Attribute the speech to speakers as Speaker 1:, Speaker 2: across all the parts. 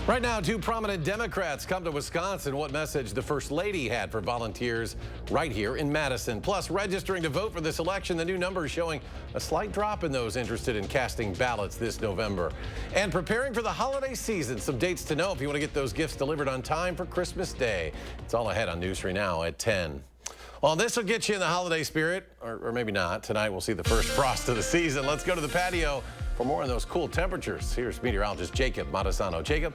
Speaker 1: Right now, two prominent Democrats come to Wisconsin. What message the First Lady had for volunteers right here in Madison. Plus, registering to vote for this election, the new numbers showing a slight drop in those interested in casting ballots this November. And preparing for the holiday season, some dates to know if you want to get those gifts delivered on time for Christmas Day. It's all ahead on News 3 Now at 10. Well, this will get you in the holiday spirit, or maybe not. Tonight, we'll see the first frost of the season. Let's go to the patio for more on those cool temperatures. Here's meteorologist Jacob Madison. Jacob.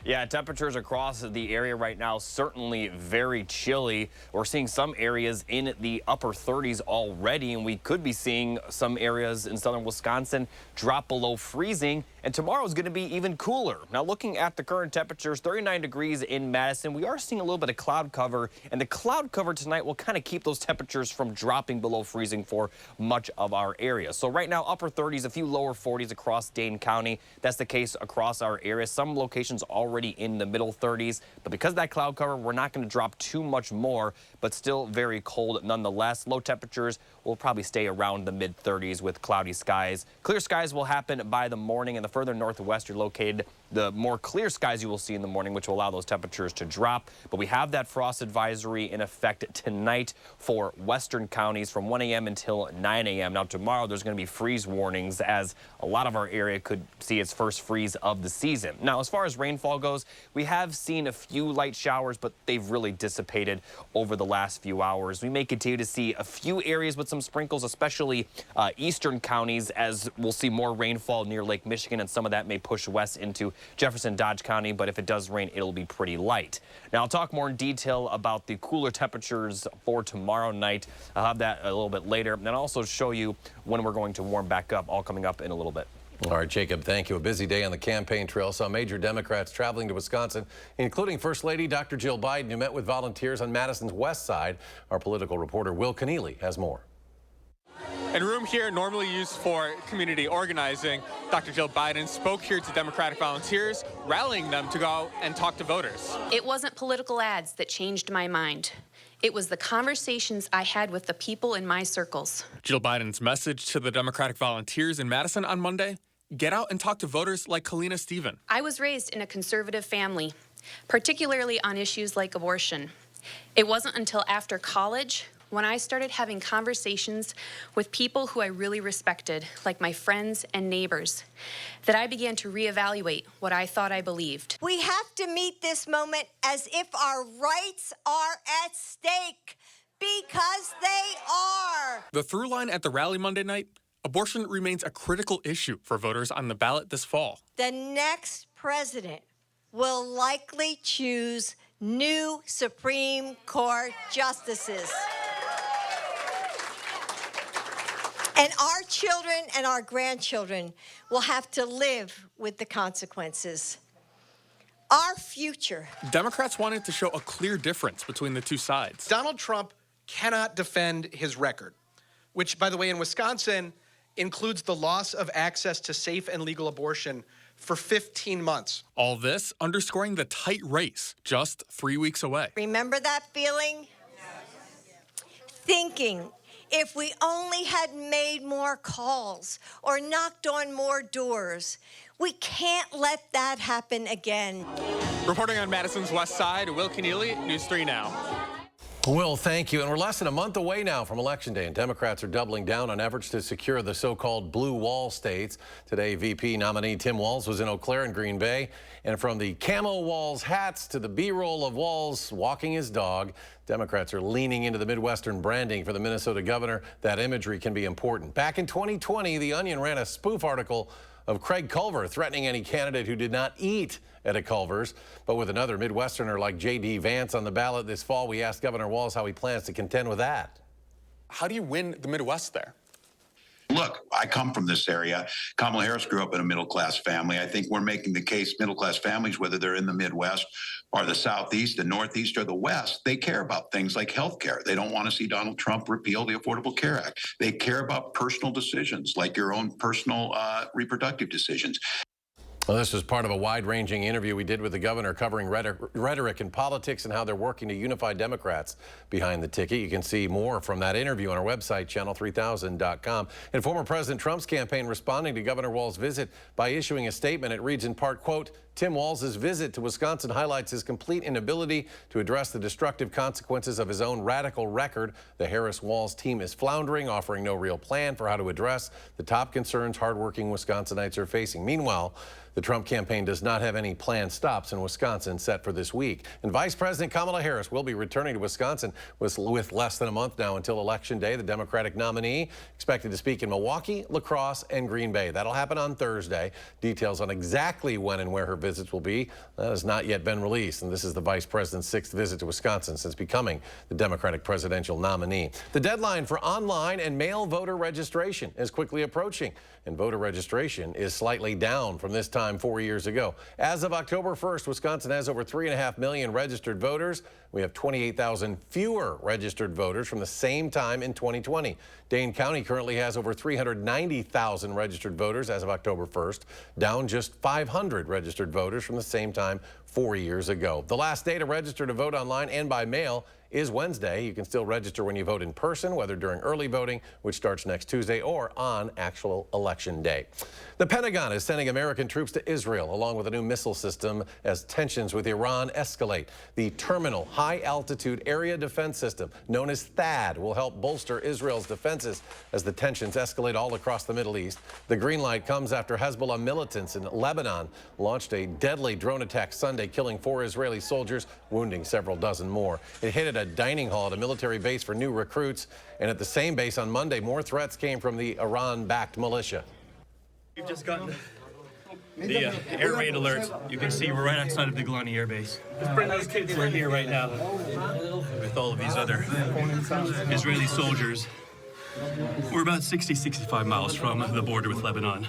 Speaker 2: Yeah, temperatures across the area right now certainly very chilly. We're seeing some areas in the upper 30s already, and we could be seeing some areas in southern Wisconsin drop below freezing. And tomorrow is going to be even cooler. Now, looking at the current temperatures, 39 degrees in Madison. We are seeing a little bit of cloud cover, and the cloud cover tonight will kind of keep those temperatures from dropping below freezing for much of our area. So right now, upper 30s, a few lower 40s across Dane County. That's the case across our area. Some locations already in the middle 30s, but because of that cloud cover, we're not going to drop too much more, but still very cold nonetheless. Low temperatures will probably stay around the mid 30s with cloudy skies. Clear skies will happen by the morning, and the further northwest you're located, the more clear skies you will see in the morning, which will allow those temperatures to drop. But we have that frost advisory in effect tonight for western counties from 1 a.m. until 9 a.m. Now, tomorrow there's going to be freeze warnings as a lot of our area could see its first freeze of the season. Now, as far as rainfall goes, we have seen a few light showers, but they've really dissipated over the last few hours. We may continue to see a few areas with some sprinkles, especially eastern counties, as we'll see more rainfall near Lake Michigan, and some of that may push west into Jefferson, Dodge County, but if it does rain, it'll be pretty light. Now, I'll talk more in detail about the cooler temperatures for tomorrow night. I'll have that a little bit later, and I'll also show you when we're going to warm back up, all coming up in a little bit.
Speaker 1: All right, Jacob, thank you. A busy day on the campaign trail. Saw major Democrats traveling to Wisconsin, including First Lady Dr. Jill Biden, who met with volunteers on Madison's west side. Our political reporter Will Keneally has more.
Speaker 3: In a room here normally used for community organizing, Dr. Jill Biden spoke here to Democratic volunteers, rallying them to go out and talk to voters.
Speaker 4: It wasn't political ads that changed my mind. It was the conversations I had with the people in my circles.
Speaker 3: Jill Biden's message to the Democratic volunteers in Madison on Monday: get out and talk to voters like Kalina Stephen.
Speaker 4: I was raised in a conservative family, particularly on issues like abortion. It wasn't until after college when I started having conversations with people who I really respected, like my friends and neighbors, that I began to reevaluate what I thought I believed.
Speaker 5: We have to meet this moment as if our rights are at stake, because they are.
Speaker 3: The through line at the rally Monday night: abortion remains a critical issue for voters on the ballot this fall.
Speaker 5: The next president will likely choose new Supreme Court justices. And our children and our grandchildren will have to live with the consequences. Our future.
Speaker 3: Democrats wanted to show a clear difference between the two sides.
Speaker 6: Donald Trump cannot defend his record, which, by the way, in Wisconsin includes the loss of access to safe and legal abortion for 15 months.
Speaker 3: All this underscoring the tight race just 3 weeks away.
Speaker 5: Remember that feeling? Thinking, if we only had made more calls or knocked on more doors. We can't let that happen again.
Speaker 3: Reporting on Madison's west side, Will Keneally, News 3 Now.
Speaker 1: Will, thank you. And we're less than a month away now from Election Day, and Democrats are doubling down on efforts to secure the so-called blue wall states. Today, VP nominee Tim Walz was in Eau Claire and Green Bay. And from the camo Walz hats to the B-roll of Walz walking his dog, Democrats are leaning into the Midwestern branding for the Minnesota governor. That imagery can be important. Back in 2020, The Onion ran a spoof article of Craig Culver threatening any candidate who did not eat at a Culver's. But with another Midwesterner like J.D. Vance on the ballot this fall, we asked Governor Walz how he plans to contend with that.
Speaker 3: How do you win the Midwest there?
Speaker 7: Look, I come from this area. Kamala Harris grew up in a middle-class family. I think we're making the case middle-class families, whether they're in the Midwest or the Southeast, the Northeast, or the West, they care about things like health care. They don't want to see Donald Trump repeal the Affordable Care Act. They care about personal decisions, like your own personal reproductive decisions.
Speaker 1: Well, this was part of a wide-ranging interview we did with the governor covering rhetoric and politics and how they're working to unify Democrats behind the ticket. You can see more from that interview on our website, channel3000.com. And former President Trump's campaign responding to Governor Walz's visit by issuing a statement. It reads in part, quote, Tim Walz's visit to Wisconsin highlights his complete inability to address the destructive consequences of his own radical record. The Harris-Walz team is floundering, offering no real plan for how to address the top concerns hardworking Wisconsinites are facing. Meanwhile, the Trump campaign does not have any planned stops in Wisconsin set for this week. And Vice President Kamala Harris will be returning to Wisconsin with less than a month now until Election Day. The Democratic nominee expected to speak in Milwaukee, La Crosse, and Green Bay. That'll happen on Thursday. Details on exactly when and where her visits will be has not yet been released. And this is the Vice President's 6th visit to Wisconsin since becoming the Democratic presidential nominee. The deadline for online and mail voter registration is quickly approaching, and voter registration is slightly down from this time 4 years ago. As of October 1st, Wisconsin has over 3.5 million registered voters. We have 28,000 fewer registered voters from the same time in 2020. Dane County currently has over 390,000 registered voters as of October 1st, down just 500 registered voters from the same time 4 years ago. The last day to register to vote online and by mail is Wednesday. You can still register when you vote in person, whether during early voting, which starts next Tuesday, or on actual election day. The Pentagon is sending American troops to Israel, along with a new missile system, as tensions with Iran escalate. The Terminal High Altitude Area Defense System, known as THAAD, will help bolster Israel's defenses as the tensions escalate all across the Middle East. The green light comes after Hezbollah militants in Lebanon launched a deadly drone attack Sunday, killing 4 Israeli soldiers, wounding several dozen more. It hit at a dining hall at a military base for new recruits, and at the same base on Monday, more threats came from the Iran-backed militia.
Speaker 8: We've just gotten the air raid alert. You can see we're right outside of the Golani Air Base. Let's bring those kids. We're here right now with all of these other Israeli soldiers. We're about 60-65 miles from the border with Lebanon.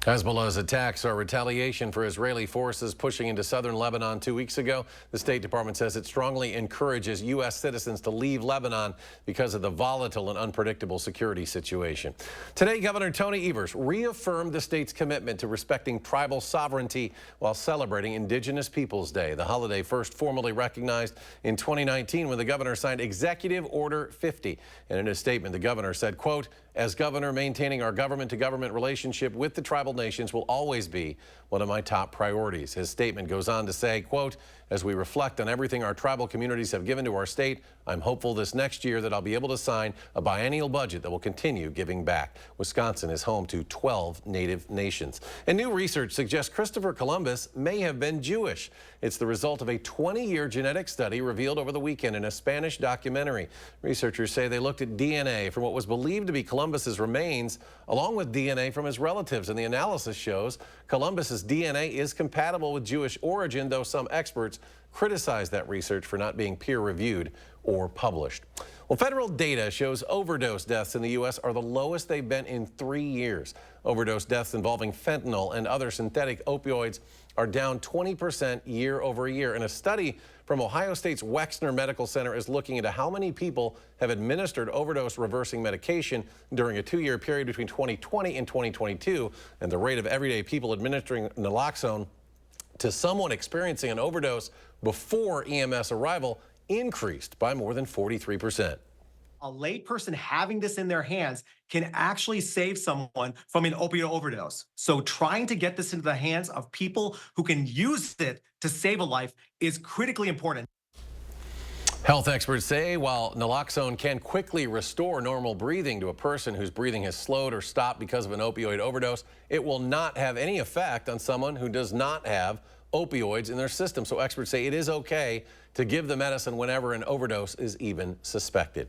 Speaker 1: Hezbollah's attacks are retaliation for Israeli forces pushing into southern Lebanon 2 weeks ago. The State Department says it strongly encourages U.S. citizens to leave Lebanon because of the volatile and unpredictable security situation. Today, Governor Tony Evers reaffirmed the state's commitment to respecting tribal sovereignty while celebrating Indigenous Peoples Day. The holiday first formally recognized in 2019 when the governor signed Executive Order 50. And in a statement, the governor said, quote, "As governor, maintaining our government-to-government relationship with the tribal nations will always be one of my top priorities." His statement goes on to say, quote, "As we reflect on everything our tribal communities have given to our state, I'm hopeful this next year that I'll be able to sign a biennial budget that will continue giving back." Wisconsin is home to 12 native nations. And new research suggests Christopher Columbus may have been Jewish. It's the result of a 20-year genetic study revealed over the weekend in a Spanish documentary. Researchers say they looked at DNA from what was believed to be Columbus's remains, along with DNA from his relatives, and the analysis shows Columbus's DNA is compatible with Jewish origin, though some experts criticize that research for not being peer-reviewed or published. Well, federal data shows overdose deaths in the U.S. are the lowest they've been in 3 years. Overdose deaths involving fentanyl and other synthetic opioids are down 20% year over year. And a study from Ohio State's Wexner Medical Center is looking into how many people have administered overdose reversing medication during a 2-year period between 2020 and 2022. And the rate of everyday people administering naloxone to someone experiencing an overdose before EMS arrival increased by more than 43%.
Speaker 9: A layperson having this in their hands can actually save someone from an opioid overdose. So trying to get this into the hands of people who can use it to save a life is critically important.
Speaker 1: Health experts say while naloxone can quickly restore normal breathing to a person whose breathing has slowed or stopped because of an opioid overdose, it will not have any effect on someone who does not have opioids in their system. So experts say it is okay to give the medicine whenever an overdose is even suspected.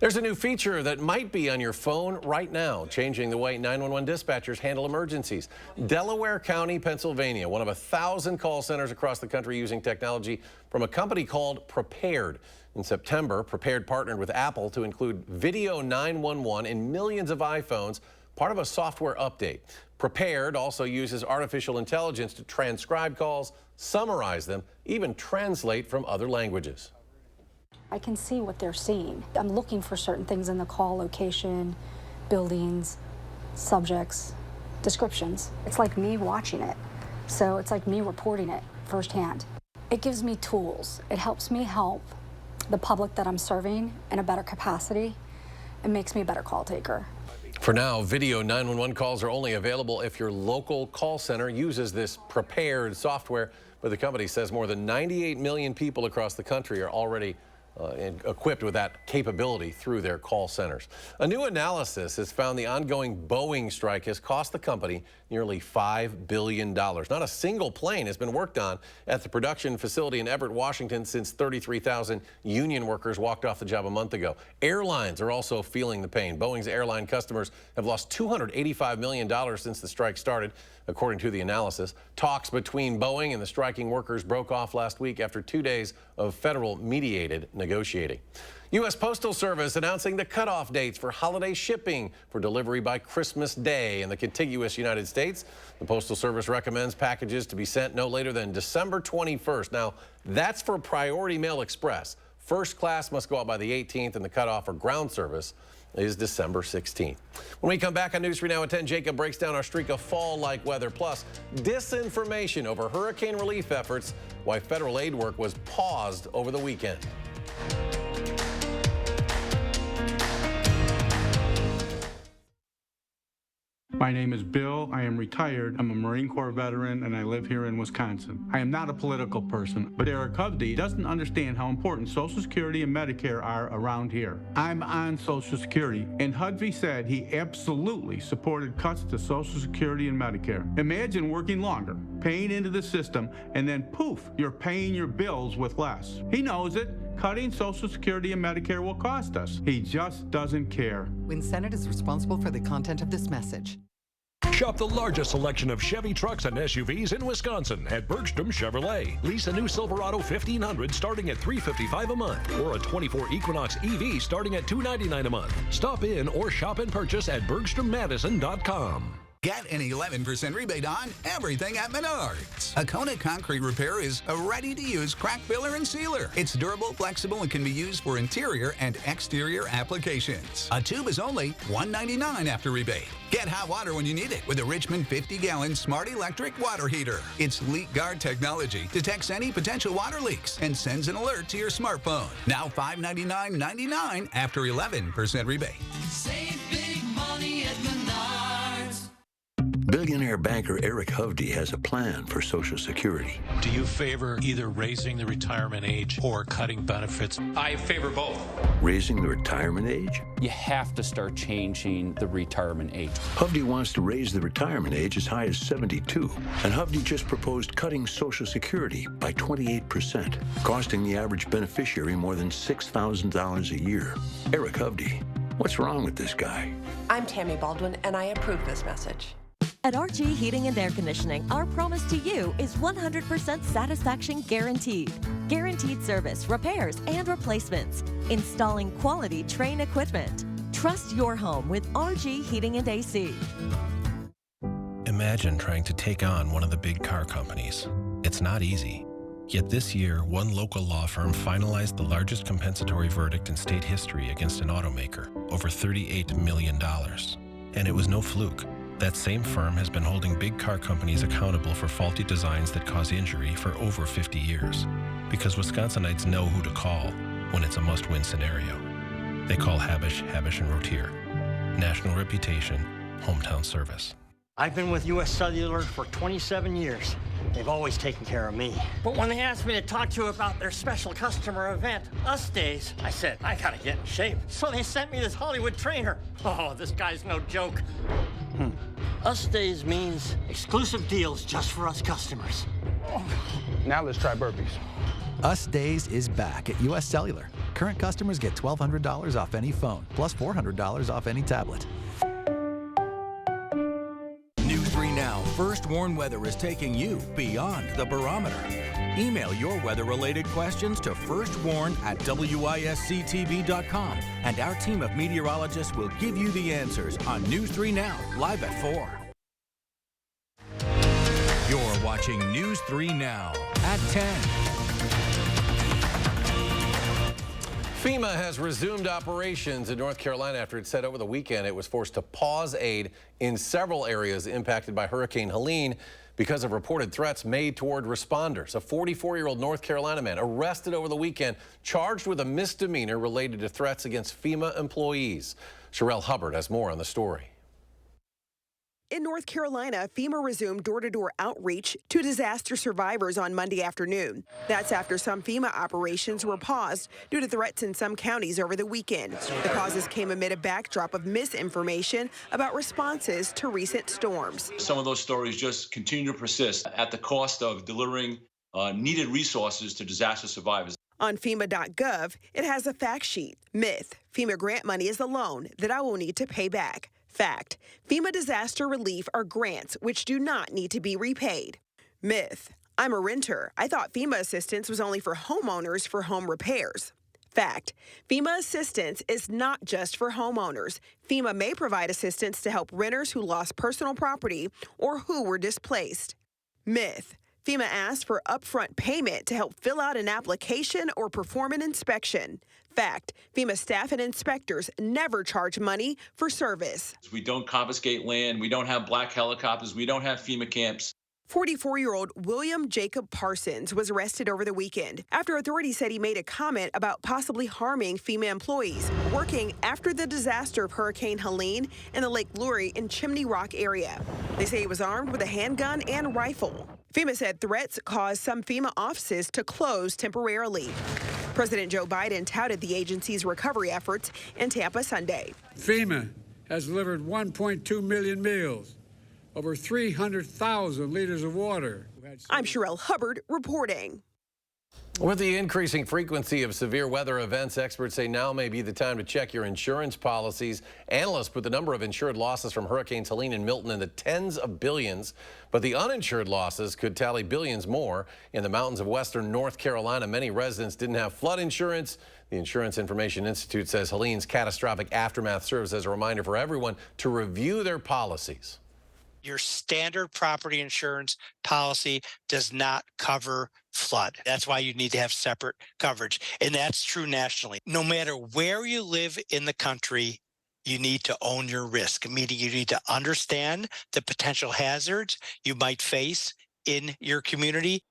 Speaker 1: There's a new feature that might be on your phone right now, changing the way 911 dispatchers handle emergencies. Delaware County, Pennsylvania, one of 1,000 call centers across the country using technology from a company called Prepared. In September, Prepared partnered with Apple to include Video 911 in millions of iPhones, part of a software update. Prepared also uses artificial intelligence to transcribe calls, summarize them, even translate from other languages.
Speaker 10: I can see what they're seeing. I'm looking for certain things in the call: location, buildings, subjects, descriptions. It's like me watching it. So it's like me reporting it firsthand. It gives me tools. It helps me help the public that I'm serving in a better capacity. It makes me a better call taker.
Speaker 1: For now, video 911 calls are only available if your local call center uses this prepared software, but the company says more than 98 million people across the country are already equipped with that capability through their call centers. A new analysis has found the ongoing Boeing strike has cost the company nearly $5 billion. Not a single plane has been worked on at the production facility in Everett, Washington since 33,000 union workers walked off the job a month ago. Airlines are also feeling the pain. Boeing's airline customers have lost $285 million since the strike started, according to the analysis. Talks between Boeing and the striking workers broke off last week after 2 days of federal mediated negotiating. U.S. Postal Service announcing the cutoff dates for holiday shipping for delivery by Christmas Day in the contiguous United States. The Postal Service recommends packages to be sent no later than December 21st. Now, that's for Priority Mail Express. First class must go out by the 18th, and the cutoff for ground service is December 16th. When we come back on News 3 Now at 10, Jacob breaks down our streak of fall-like weather, plus disinformation over hurricane relief efforts, why federal aid work was paused over the weekend.
Speaker 11: My name is Bill. I am retired. I'm a Marine Corps veteran, and I live here in Wisconsin. I am not a political person, but Eric Hovde doesn't understand how important Social Security and Medicare are around here. I'm on Social Security, and Hovde said he absolutely supported cuts to Social Security and Medicare. Imagine working longer, paying into the system, and then poof, you're paying your bills with less. He knows it. Cutting Social Security and Medicare will cost us. He just doesn't care.
Speaker 12: WinSenate is responsible for the content of this message.
Speaker 13: Shop the largest selection of Chevy trucks and SUVs in Wisconsin at Bergstrom Chevrolet. Lease a new Silverado 1500 starting at $355 a month, or a 24 Equinox EV starting at $299 a month. Stop in or shop and purchase at BergstromMadison.com.
Speaker 14: Get an 11% rebate on everything at Menards. A Kona concrete repair is a ready-to-use crack filler and sealer. It's durable, flexible, and can be used for interior and exterior applications. A tube is only $1.99 after rebate. Get hot water when you need it with a Richmond 50-gallon Smart Electric water heater. Its Leak Guard technology detects any potential water leaks and sends an alert to your smartphone. Now $599.99 after 11% rebate.
Speaker 15: Save big money at Menards.
Speaker 16: Billionaire banker Eric Hovde has a plan for Social Security.
Speaker 17: Do you favor either raising the retirement age or cutting benefits? I favor both.
Speaker 16: Raising the retirement age?
Speaker 18: You have to start changing the retirement age.
Speaker 16: Hovde wants to raise the retirement age as high as 72. And Hovde just proposed cutting Social Security by 28%, costing the average beneficiary more than $6,000 a year. Eric Hovde, what's wrong with this guy?
Speaker 19: I'm Tammy Baldwin, and I approve this message.
Speaker 20: At RG Heating and Air Conditioning, our promise to you is 100% satisfaction guaranteed. Guaranteed service, repairs, and replacements. Installing quality Trane equipment. Trust your home with RG Heating and AC.
Speaker 21: Imagine trying to take on one of the big car companies. It's not easy. Yet this year, one local law firm finalized the largest compensatory verdict in state history against an automaker, over $38 million. And it was no fluke. That same firm has been holding big car companies accountable for faulty designs that cause injury for over 50 years. Because Wisconsinites know who to call when it's a must-win scenario. They call Habish, Habish & Rotier. National reputation, hometown service.
Speaker 22: I've been with U.S. Cellular for 27 years. They've always taken care of me. But when they asked me to talk to you about their special customer event, Us Days, I said, I gotta get in shape. So they sent me this Hollywood trainer. Oh, this guy's no joke. Us Days means exclusive deals just for us customers.
Speaker 23: Now let's try burpees.
Speaker 24: Us Days is back at U.S. Cellular. Current customers get $1,200 off any phone, plus $400 off any tablet.
Speaker 25: News 3 Now First Warn Weather is taking you beyond the barometer. Email your weather-related questions to firstwarn@wisctv.com, and our team of meteorologists will give you the answers on News 3 Now, live at 4. You're watching News 3 Now at 10.
Speaker 1: FEMA has resumed operations in North Carolina after it said over the weekend it was forced to pause aid in several areas impacted by Hurricane Helene because of reported threats made toward responders. A 44-year-old North Carolina man arrested over the weekend, charged with a misdemeanor related to threats against FEMA employees. Sherelle Hubbard has more on the story.
Speaker 2: In North Carolina, FEMA resumed door-to-door outreach to disaster survivors on Monday afternoon. That's after some FEMA operations were paused due to threats in some counties over the weekend. The pauses came amid a backdrop of misinformation about responses to recent storms.
Speaker 3: Some of those stories just continue to persist at the cost of delivering needed resources to disaster survivors.
Speaker 2: On FEMA.gov, it has a fact sheet. Myth: FEMA grant money is a loan that I will need to pay back. Fact: FEMA disaster relief are grants which do not need to be repaid. Myth: I'm a renter. I thought FEMA assistance was only for homeowners for home repairs. Fact: FEMA assistance is not just for homeowners. FEMA may provide assistance to help renters who lost personal property or who were displaced. Myth: FEMA asks for upfront payment to help fill out an application or perform an inspection. Fact: FEMA staff and inspectors never charge money for service.
Speaker 3: We don't confiscate land. We don't have black helicopters. We don't have FEMA camps.
Speaker 2: 44-year-old William Jacob Parsons was arrested over the weekend after authorities said he made a comment about possibly harming FEMA employees working after the disaster of Hurricane Helene in the Lake Lurie and Chimney Rock area. They say he was armed with a handgun and rifle. FEMA said threats caused some FEMA offices to close temporarily. President Joe Biden touted the agency's recovery efforts in Tampa Sunday.
Speaker 4: FEMA has delivered 1.2 million meals, over 300,000 liters of water.
Speaker 2: I'm Sherelle Hubbard reporting.
Speaker 1: With the increasing frequency of severe weather events, experts say now may be the time to check your insurance policies. Analysts put the number of insured losses from Hurricanes Helene and Milton in the tens of billions, but the uninsured losses could tally billions more. In the mountains of western North Carolina, many residents didn't have flood insurance. The Insurance Information Institute says Helene's catastrophic aftermath serves as a reminder for everyone to review their policies.
Speaker 5: Your standard property insurance policy does not cover flood. That's why you need to have separate coverage. And that's true nationally. No matter where you live in the country, you need to own your risk, meaning you need to understand the potential hazards you might face in your community.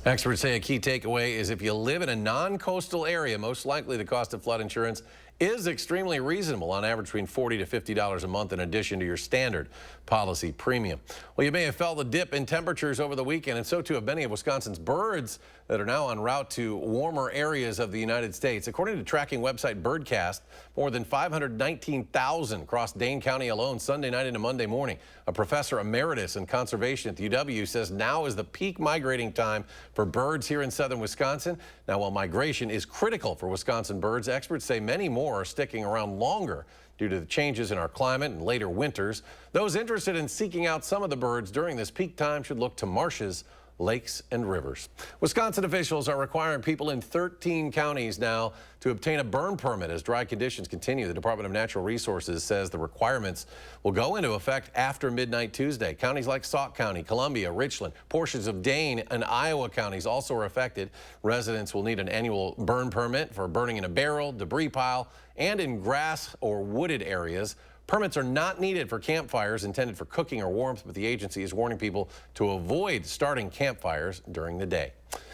Speaker 1: Experts say a key takeaway is if you live in a non-coastal area, most likely the cost of flood insurance is extremely reasonable, on average between $40 to $50 a month in addition to your standard policy premium. Well, you may have felt a dip in temperatures over the weekend, and so too have many of Wisconsin's birds that are now en route to warmer areas of the United States. According to tracking website Birdcast, more than 519,000 crossed Dane County alone Sunday night into Monday morning. A professor emeritus in conservation at the UW says now is the peak migrating time for birds here in southern Wisconsin. Now, while migration is critical for Wisconsin birds, experts say many more are sticking around longer due to the changes in our climate and later winters. Those interested in seeking out some of the birds during this peak time should look to marshes, lakes, and rivers. Wisconsin officials are requiring people in 13 counties now to obtain a burn permit as dry conditions continue. The Department of Natural Resources says the requirements will go into effect after midnight Tuesday. Counties like Sauk County, Columbia, Richland, portions of Dane and Iowa counties also are affected. Residents will need an annual burn permit for burning in a barrel, debris pile, and in grass or wooded areas. Permits are not needed for campfires intended for cooking or warmth, but the agency is warning people to avoid starting campfires during the day.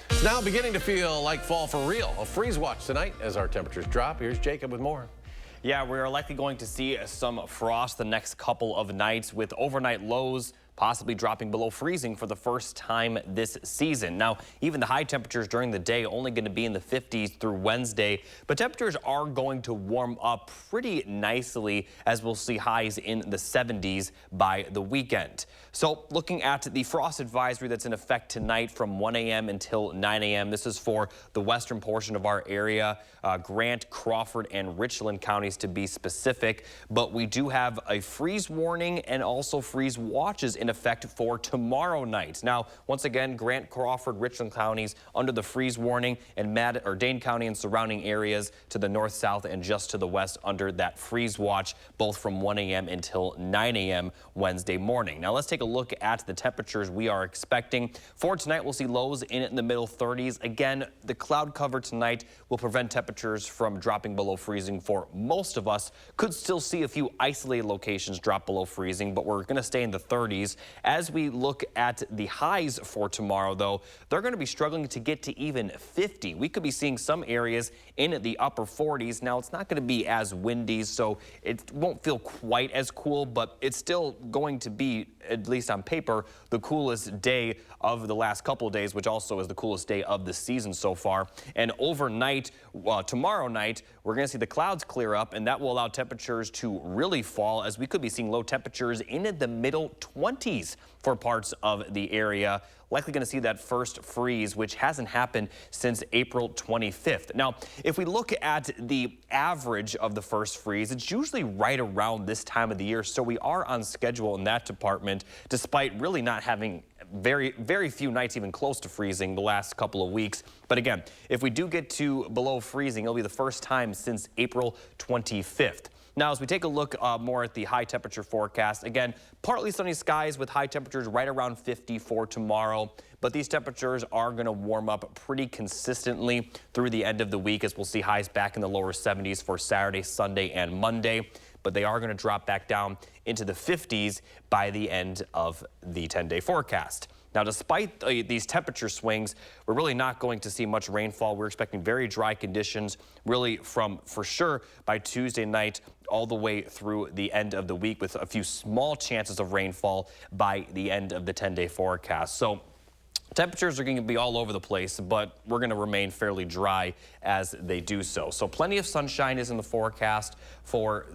Speaker 1: It's now beginning to feel like fall for real. A freeze watch tonight as our temperatures drop. Here's Jacob with more.
Speaker 6: Yeah, we're likely going to see some frost the next couple of nights with overnight lows possibly dropping below freezing for the first time this season. Now, even the high temperatures during the day only going to be in the 50s through Wednesday, but temperatures are going to warm up pretty nicely as we'll see highs in the 70s by the weekend. So looking at the frost advisory that's in effect tonight from 1 a.m. until 9 a.m. This is for the western portion of our area, Grant, Crawford, and Richland counties to be specific, but we do have a freeze warning and also freeze watches in effect for tomorrow night. Now, once again, Grant, Crawford, Richland counties under the freeze warning, and Dane County and surrounding areas to the north, south, and just to the west under that freeze watch, both from 1 a.m. until 9 a.m. Wednesday morning. Now, let's take a look at the temperatures we are expecting. For tonight, we'll see lows in the middle 30s. Again, the cloud cover tonight will prevent temperatures from dropping below freezing for most of us. Could still see a few isolated locations drop below freezing, but we're going to stay in the 30s. As we look at the highs for tomorrow, though, they're going to be struggling to get to even 50. We could be seeing some areas in the upper 40s. Now, it's not going to be as windy, so it won't feel quite as cool, but it's still going to be, at least on paper, the coolest day of the last couple of days, which also is the coolest day of the season so far. And overnight, tomorrow night, we're going to see the clouds clear up, and that will allow temperatures to really fall, as we could be seeing low temperatures in the middle 20s for parts of the area. Likely going to see that first freeze, which hasn't happened since April 25th. Now, if we look at the average of the first freeze, it's usually right around this time of the year, so we are on schedule in that department, despite really not having very few nights even close to freezing the last couple of weeks. But again, if we do get to below freezing, it'll be the first time since April 25th. Now, as we take a look more at the high temperature forecast, again, partly sunny skies with high temperatures right around 50 for tomorrow. But these temperatures are going to warm up pretty consistently through the end of the week, as we'll see highs back in the lower 70s for Saturday, Sunday, and Monday. But they are going to drop back down into the 50s by the end of the 10-day forecast. Now, despite these temperature swings, we're really not going to see much rainfall. We're expecting very dry conditions, really from, for sure, by Tuesday night all the way through the end of the week, with a few small chances of rainfall by the end of the 10-day forecast. So temperatures are going to be all over the place, but we're going to remain fairly dry as they do so. So plenty of sunshine is in the forecast for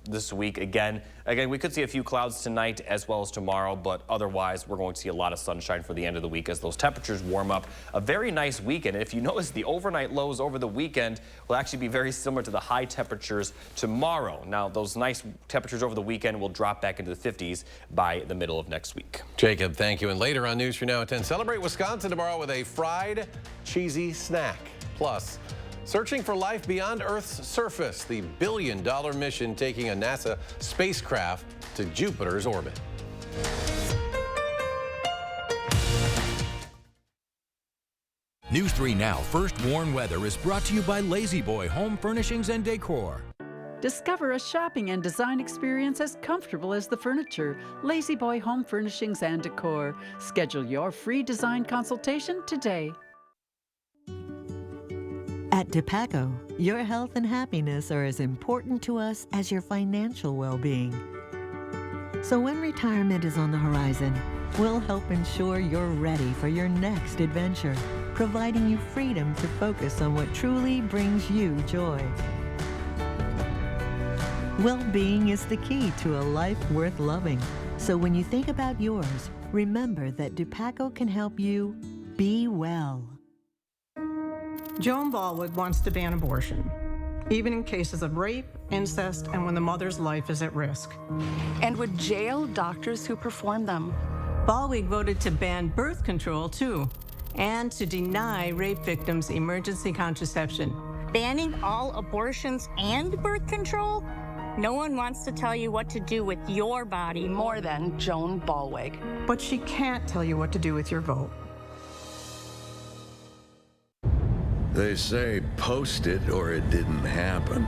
Speaker 6: this week. Again, we could see a few clouds tonight as well as tomorrow, but otherwise we're going to see a lot of sunshine for the end of the week as those temperatures warm up. A very nice weekend. And if you notice, the overnight lows over the weekend will actually be very similar to the high temperatures tomorrow. Now, those nice temperatures over the weekend will drop back into the 50s by the middle of next week.
Speaker 1: Jacob, thank you. And later on News 4 Now at 10, celebrate Wisconsin tomorrow with a fried, cheesy snack. Plus, searching for life beyond Earth's surface, the billion-dollar mission taking a NASA spacecraft to Jupiter's orbit.
Speaker 25: News 3 Now First Warn Weather is brought to you by Lazy Boy Home Furnishings and Decor.
Speaker 7: Discover a shopping and design experience as comfortable as the furniture. Lazy Boy Home Furnishings and Decor. Schedule your free design consultation today.
Speaker 20: At DePaco, your health and happiness are as important to us as your financial well-being. So when retirement is on the horizon, we'll help ensure you're ready for your next adventure, providing you freedom to focus on what truly brings you joy. Well-being is the key to a life worth loving. So when you think about yours, remember that DePaco can help you be well.
Speaker 8: Joan Baldwin wants to ban abortion, even in cases of rape, incest, and when the mother's life is at risk.
Speaker 9: And would jail doctors who perform them.
Speaker 8: Baldwin voted to ban birth control, too, and to deny rape victims emergency contraception.
Speaker 10: Banning all abortions and birth control? No one wants to tell you what to do with your body more than Joan Baldwin.
Speaker 8: But she can't tell you what to do with your vote.
Speaker 11: They say post it or it didn't happen.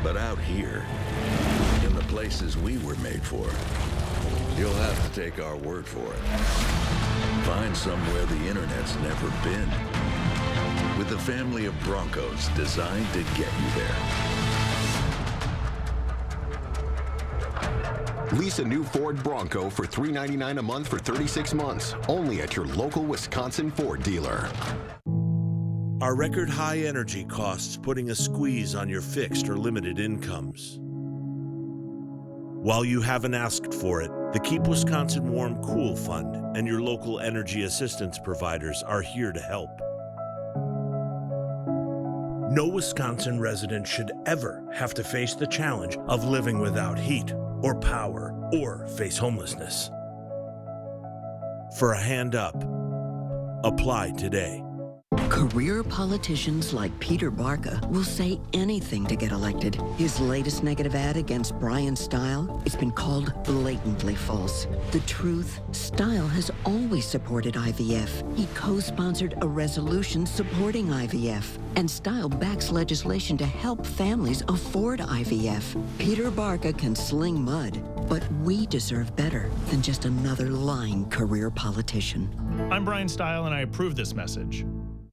Speaker 11: But out here, in the places we were made for, you'll have to take our word for it. Find somewhere the internet's never been. With the family of Broncos designed to get you there.
Speaker 26: Lease a new Ford Bronco for $399 a month for 36 months, only at your local Wisconsin Ford dealer.
Speaker 27: Are record high energy costs putting a squeeze on your fixed or limited incomes? While you haven't asked for it, the Keep Wisconsin Warm Cool Fund and your local energy assistance providers are here to help. No Wisconsin resident should ever have to face the challenge of living without heat or power or face homelessness. For a hand up, apply today.
Speaker 12: Career politicians like Peter Barca will say anything to get elected. His latest negative ad against Brian Style, it's been called blatantly false. The truth, Style has always supported IVF. He co-sponsored a resolution supporting IVF. And Style backs legislation to help families afford IVF. Peter Barca can sling mud, but we deserve better than just another lying career politician.
Speaker 13: I'm Brian Style, and I approve this message.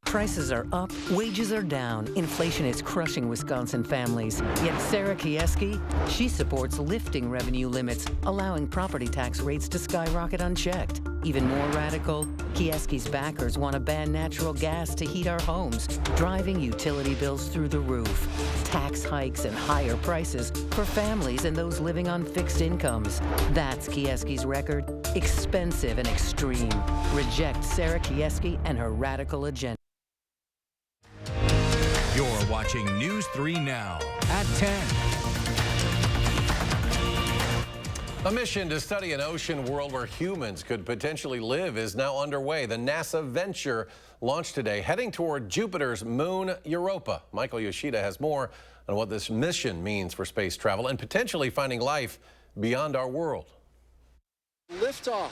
Speaker 14: Prices are up, wages are down, inflation is crushing Wisconsin families. Yet Sarah Kieski, she supports lifting revenue limits, allowing property tax rates to skyrocket unchecked. Even more radical, Kieski's backers want to ban natural gas to heat our homes, driving utility bills through the roof. Tax hikes and higher prices for families and those living on fixed incomes. That's Kieski's record. Expensive and extreme. Reject Sarah Kieski and her radical agenda.
Speaker 25: You're watching News 3 Now at 10.
Speaker 1: A mission to study an ocean world where humans could potentially live is now underway. The NASA Venture launched today, heading toward Jupiter's moon, Europa. Michael Yoshida has more on what this mission means for space travel and potentially finding life beyond our world.
Speaker 15: Liftoff.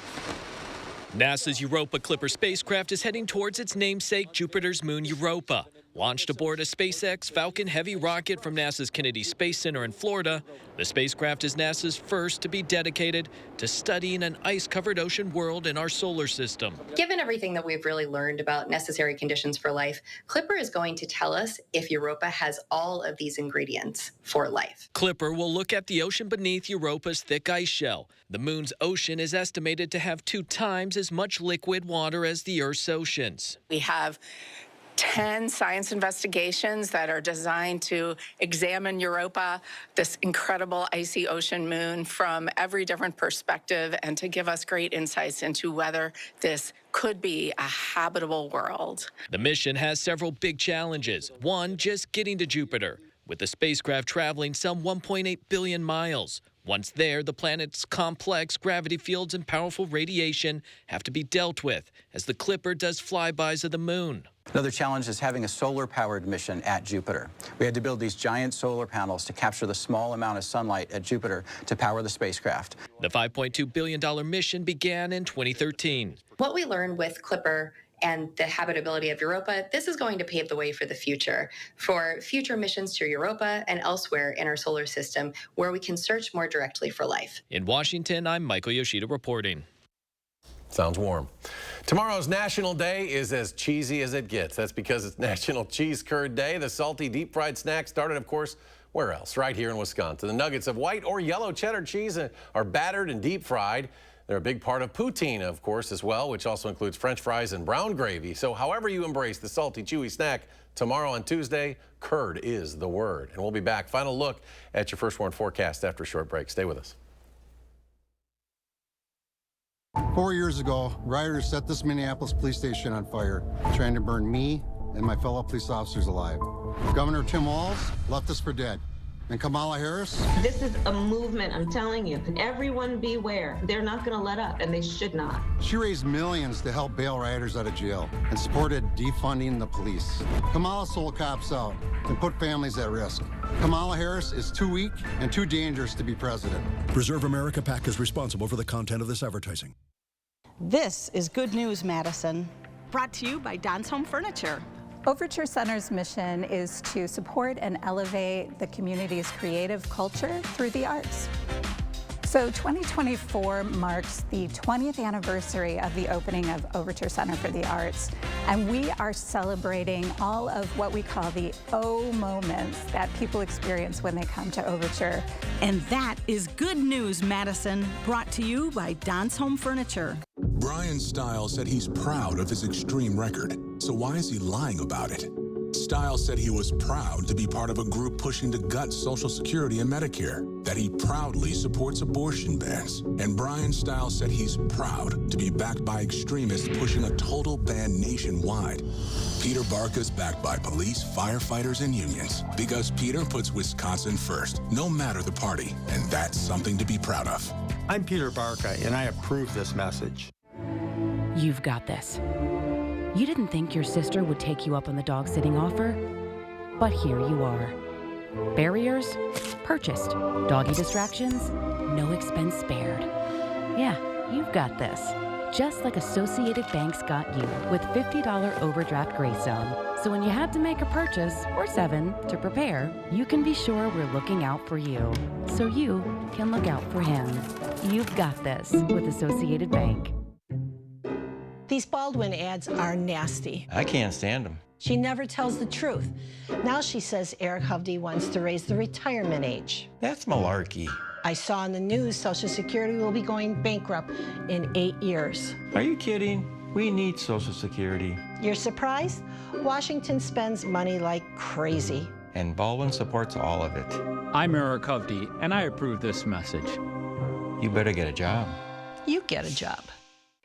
Speaker 15: NASA's Europa Clipper spacecraft is heading towards its namesake, Jupiter's moon, Europa. Launched aboard a SpaceX Falcon Heavy rocket from NASA's Kennedy Space Center in Florida, the spacecraft is NASA's first to be dedicated to studying an ice-covered ocean world in our solar system.
Speaker 16: Given everything that we've really learned about necessary conditions for life, Clipper is going to tell us if Europa has all of these ingredients for life.
Speaker 15: Clipper will look at the ocean beneath Europa's thick ice shell. The moon's ocean is estimated to have 2 times as much liquid water as the Earth's oceans.
Speaker 17: We have 10 science investigations that are designed to examine Europa, this incredible icy ocean moon, from every different perspective and to give us great insights into whether this could be a habitable world.
Speaker 15: The mission has several big challenges. One, just getting to Jupiter, with the spacecraft traveling some 1.8 billion miles. Once there, the planet's complex gravity fields and powerful radiation have to be dealt with as the Clipper does flybys of the moon.
Speaker 18: Another challenge is having a solar-powered mission at Jupiter. We had to build these giant solar panels to capture the small amount of sunlight at Jupiter to power the spacecraft.
Speaker 15: The $5.2 billion mission began in 2013.
Speaker 16: What we learned with Clipper and the habitability of Europa, this is going to pave the way for the future missions to Europa and elsewhere in our solar system where we can search more directly for life.
Speaker 15: In Washington, I'm Michael Yoshida reporting.
Speaker 1: Sounds warm. Tomorrow's National Day is as cheesy as it gets. That's because it's National Cheese Curd Day. The salty deep-fried snack started, of course, where else? Right here in Wisconsin. The nuggets of white or yellow cheddar cheese are battered and deep-fried. They're a big part of poutine, of course, as well, which also includes French fries and brown gravy. So however you embrace the salty, chewy snack, tomorrow on Tuesday, curd is the word. And we'll be back. Final look at your First Warn forecast after a short break. Stay with us.
Speaker 28: 4 years ago, rioters set this Minneapolis police station on fire, trying to burn me and my fellow police officers alive. Governor Tim Walz left us for dead. And Kamala Harris?
Speaker 29: This is a movement, I'm telling you. Everyone beware. They're not going to let up, and they should not.
Speaker 28: She raised millions to help bail rioters out of jail and supported defunding the police. Kamala sold cops out and put families at risk. Kamala Harris is too weak and too dangerous to be president.
Speaker 30: Preserve America PAC is responsible for the content of this advertising.
Speaker 31: This is Good News, Madison. Brought to you by Don's Home Furniture.
Speaker 32: Overture Center's mission is to support and elevate the community's creative culture through the arts. So 2024 marks the 20th anniversary of the opening of Overture Center for the Arts, and we are celebrating all of what we call the O moments that people experience when they come to Overture.
Speaker 31: And that is Good News, Madison, brought to you by Don's Home Furniture.
Speaker 33: Brian Stiles said he's proud of his extreme record, so why is he lying about it? Stiles said he was proud to be part of a group pushing to gut Social Security and Medicare, that he proudly supports abortion bans. And Brian Stiles said he's proud to be backed by extremists pushing a total ban nationwide. Peter Barca's backed by police, firefighters, and unions because Peter puts Wisconsin first, no matter the party, and that's something to be proud of.
Speaker 34: I'm Peter Barca, and I approve this message.
Speaker 35: You've got this.
Speaker 2: You didn't think your sister would take you up on the dog sitting offer? But here you are. Barriers? Purchased. Doggy distractions? No expense spared. Yeah, you've got this. Just like Associated Bank's got you with $50 overdraft grace zone. So when you have to make a purchase, or 7, to prepare, you can be sure we're looking out for you. So you can look out for him. You've got this with Associated Bank.
Speaker 3: These Baldwin ads are nasty.
Speaker 4: I can't stand them.
Speaker 3: She never tells the truth. Now she says Eric Hovde wants to raise the retirement age.
Speaker 4: That's malarkey.
Speaker 3: I saw in the news Social Security will be going bankrupt in 8 years.
Speaker 4: Are you kidding? We need Social Security.
Speaker 3: You're surprised? Washington spends money like crazy.
Speaker 4: And Baldwin supports all of it.
Speaker 5: I'm Eric Hovde, and I approve this message.
Speaker 4: You better get a job.
Speaker 3: You get a job.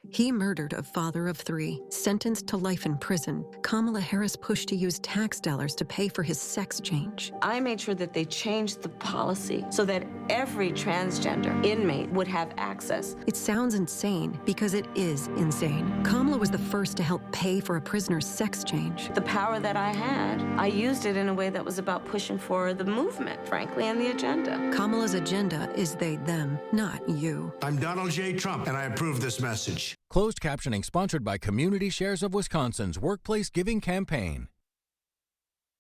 Speaker 6: He murdered a father of 3, sentenced to life in prison. Kamala Harris pushed to use tax dollars to pay for his sex change.
Speaker 29: I made sure that they changed the policy so that every transgender inmate would have access.
Speaker 6: It sounds insane because it is insane. Kamala was the first to help pay for a prisoner's sex change.
Speaker 29: The power that I had, I used it in a way that was about pushing for the movement, frankly, and the agenda.
Speaker 6: Kamala's agenda is they, them, not you.
Speaker 7: I'm Donald J. Trump, and I approve this message.
Speaker 25: Closed captioning sponsored by Community Shares of Wisconsin's Workplace Giving Campaign.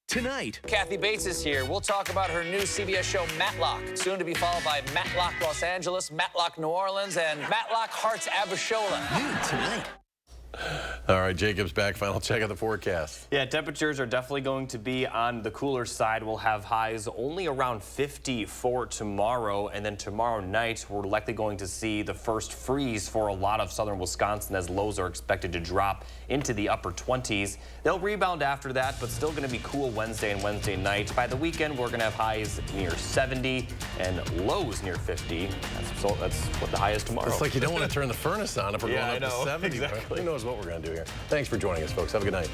Speaker 9: Tonight, Kathy Bates is here. We'll talk about her new CBS show, Matlock, soon to be followed by Matlock Los Angeles, Matlock New Orleans, and Matlock Hearts Abishola. New tonight.
Speaker 1: All right, Jacob's back. Final check of the forecast.
Speaker 19: Yeah, temperatures are definitely going to be on the cooler side. We'll have highs only around 50 for tomorrow, and then tomorrow night we're likely going to see the first freeze for a lot of southern Wisconsin as lows are expected to drop into the upper 20s. They'll rebound after that, but still going to be cool Wednesday and Wednesday night. By the weekend, we're going to have highs near 70 and lows near 50. That's what the high is tomorrow.
Speaker 1: It's like you don't want to turn the furnace on if we're going up to 70.
Speaker 19: Exactly.
Speaker 1: Who knows what we're going to do here. Thanks for joining us, folks. Have a good night.